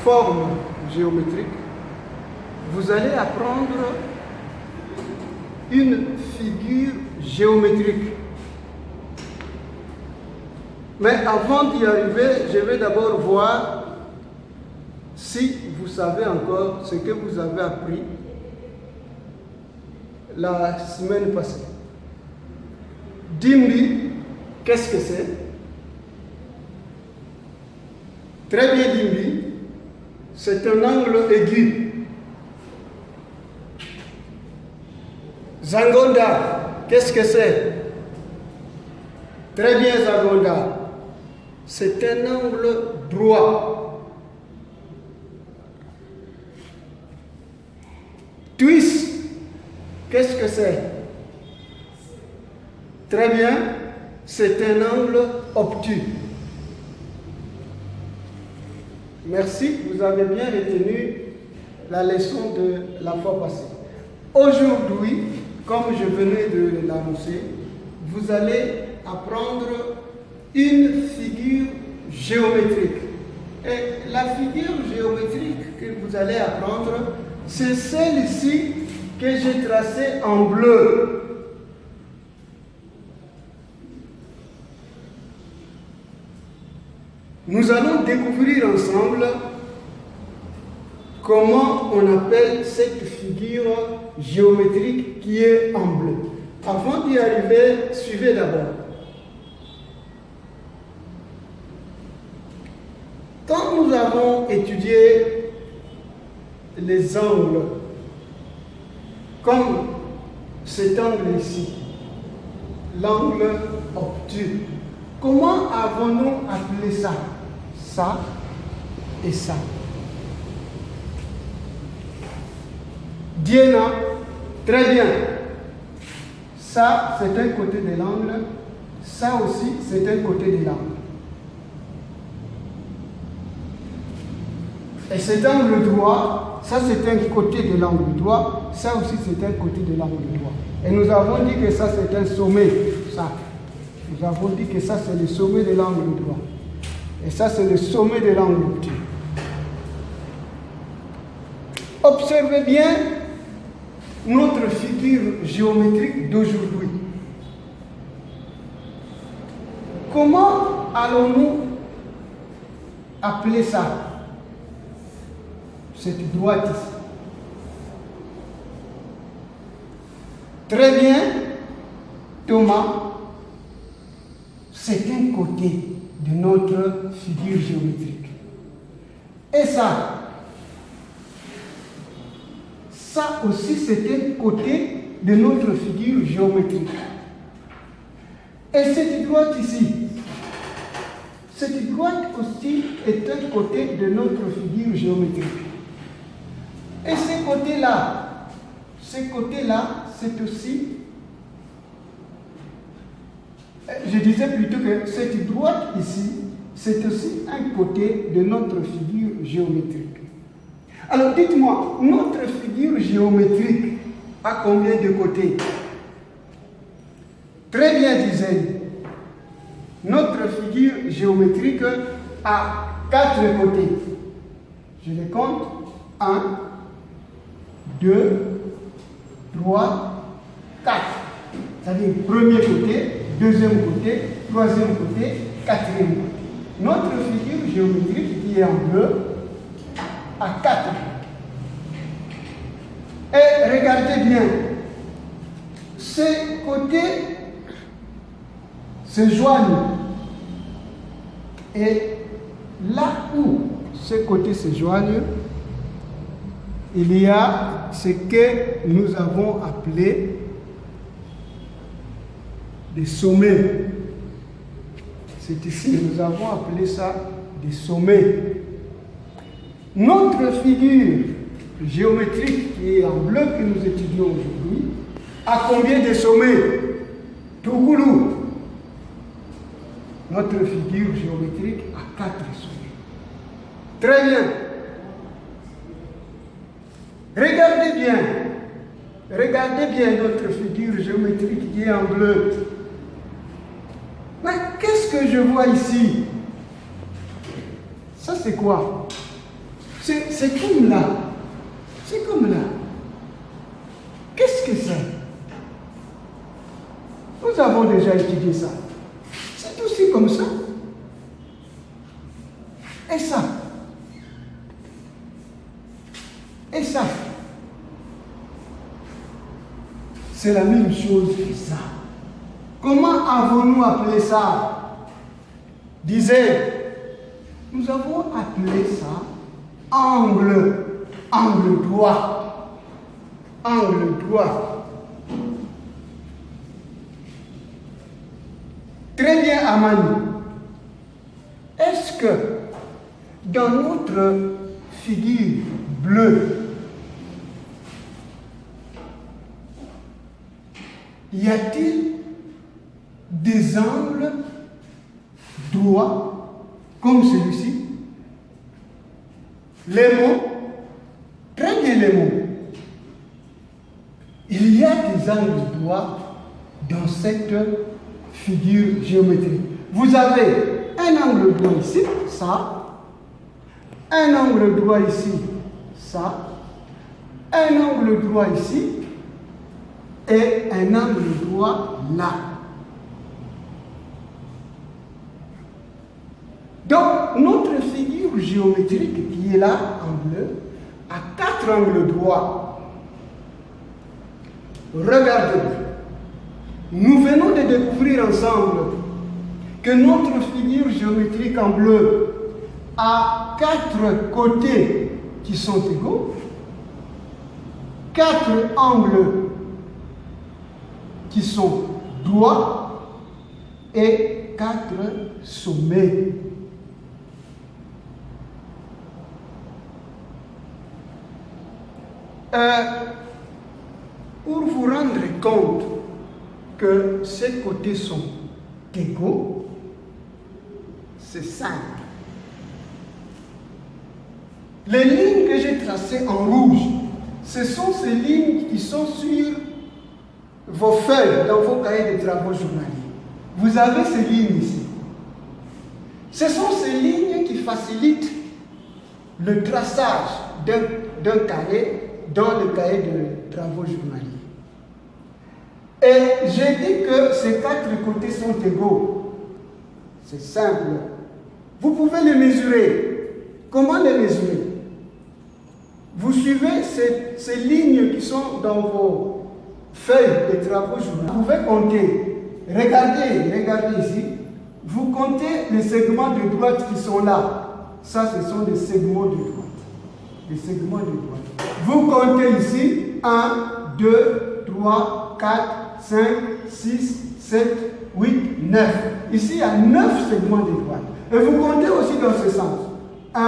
forme géométrique, vous allez apprendre une figure géométrique. Mais avant d'y arriver, je vais d'abord voir si vous savez encore ce que vous avez appris la semaine passée. Dimbi, qu'est-ce que c'est? Très bien, Dimbi, c'est un angle aigu. Zangonda, qu'est-ce que c'est? Très bien, Zangonda, c'est un angle droit. Twist, qu'est-ce que c'est? Très bien, c'est un angle obtus. Merci, vous avez bien retenu la leçon de la fois passée. Aujourd'hui, comme je venais de l'annoncer, vous allez apprendre une figure géométrique. Et la figure géométrique que vous allez apprendre, c'est celle-ci que j'ai tracée en bleu. Nous allons découvrir ensemble comment on appelle cette figure géométrique qui est en bleu. Avant d'y arriver, suivez d'abord. Quand nous avons étudié les angles, comme cet angle ici, l'angle obtus, comment avons-nous appelé ça? Ça et ça. Diana, très bien. Ça, c'est un côté de l'angle. Ça aussi, c'est un côté de l'angle. Et cet angle droit, ça c'est un côté de l'angle droit. Ça aussi, c'est un côté de l'angle droit. Et nous avons dit que ça, c'est un sommet. Ça. Nous avons dit que ça, c'est le sommet de l'angle droit. Et ça, c'est le sommet de l'angle obtus. Observez bien notre figure géométrique d'aujourd'hui. Comment allons-nous appeler ça? Cette droite ici. Très bien, Thomas. C'est un côté de notre figure géométrique. Et ça aussi c'est un côté de notre figure géométrique. Et cette droite ici, cette droite aussi est un côté de notre figure géométrique. Et ce côté-là, c'est aussi, je disais plutôt que cette droite ici, c'est aussi un côté de notre figure géométrique. Alors dites-moi, notre figure géométrique a combien de côtés? Très bien, disait. Notre figure géométrique a 4 côtés. Je les compte. 1, 2, 3, 4. C'est-à-dire premier côté, deuxième côté, troisième côté, quatrième côté. Notre figure géométrique qui est en bleu a 4. Et regardez bien, ces côtés se joignent. Et là où ces côtés se joignent, il y a ce que nous avons appelé des sommets. C'est ici, nous avons appelé ça des sommets. Notre figure géométrique qui est en bleu que nous étudions aujourd'hui a combien de sommets? Tougoulou. Notre figure géométrique a 4 sommets. Très bien. Regardez bien notre figure géométrique qui est en bleu. Mais qu'est-ce que je vois ici? Ça c'est quoi? C'est comme là. C'est comme là. Qu'est-ce que c'est? Nous avons déjà étudié ça. C'est aussi comme ça. Et ça. Et ça. C'est la même chose que ça. Comment avons-nous appelé ça? Disait, nous avons appelé ça angle. Angle droit. Angle droit. Très bien, Amani. Est-ce que dans notre figure bleue, y a-t-il des angles droits comme celui-ci? Les mots, très bien les mots. Il y a des angles droits dans cette figure géométrique. Vous avez un angle droit ici, ça. Un angle droit ici, ça. Un angle droit ici. Et un angle droit là. Donc, notre figure géométrique qui est là, en bleu, a 4 angles droits. Regardez. Nous venons de découvrir ensemble que notre figure géométrique en bleu a 4 côtés qui sont égaux, 4 angles qui sont droits et 4 sommets. Pour vous rendre compte que ces côtés sont égaux, c'est simple. Les lignes que j'ai tracées en rouge, ce sont ces lignes qui sont sur vos feuilles, dans vos cahiers de travaux journaliers. Vous avez ces lignes ici. Ce sont ces lignes qui facilitent le traçage d'un cahier dans le cahier de travaux journaliers. Et j'ai dit que ces 4 côtés sont égaux. C'est simple. Vous pouvez les mesurer. Comment les mesurer? Vous suivez ces lignes qui sont dans vos feuilles de travaux journaliers. Vous pouvez compter. Regardez ici. Vous comptez les segments de droite qui sont là. Ça, ce sont des segments de droite. Des segments de droite. Vous comptez ici 1, 2, 3, 4, 5, 6, 7, 8, 9. Ici, il y a 9 segments de droite. Et vous comptez aussi dans ce sens. 1,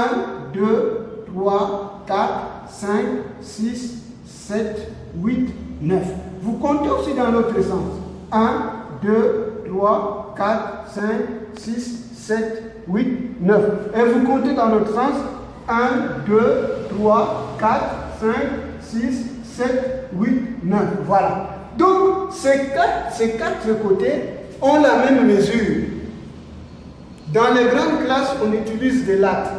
2, 3, 4, 5, 6, 7, 8, 9. Vous comptez aussi dans l'autre sens. 1, 2, 3, 4, 5, 6, 7, 8, 9. Et vous comptez dans l'autre sens. 1, 2, 3, 4, 5, 6, 7, 8, 9. Voilà. Donc, ces quatre côtés ont la même mesure. Dans les grandes classes, on utilise des lattes.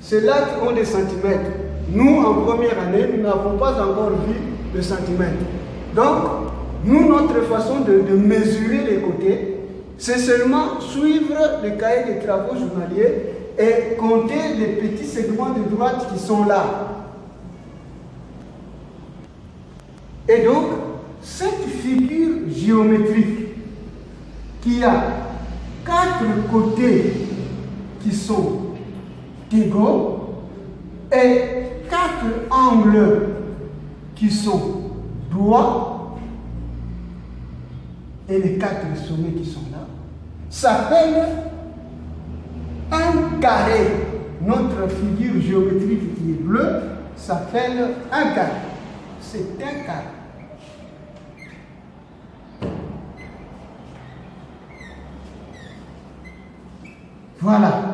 Ces lattes ont des centimètres. Nous, en première année, nous n'avons pas encore vu le centimètre. Donc, nous, notre façon de mesurer les côtés, c'est seulement suivre le cahier des travaux journaliers et compter les petits segments de droite qui sont là. Et donc, cette figure géométrique qui a 4 côtés qui sont égaux et 4 angles qui sont droits et les 4 sommets qui sont là, s'appelle un carré. Notre figure géométrique qui est bleue s'appelle un carré. C'est un carré. Voilà.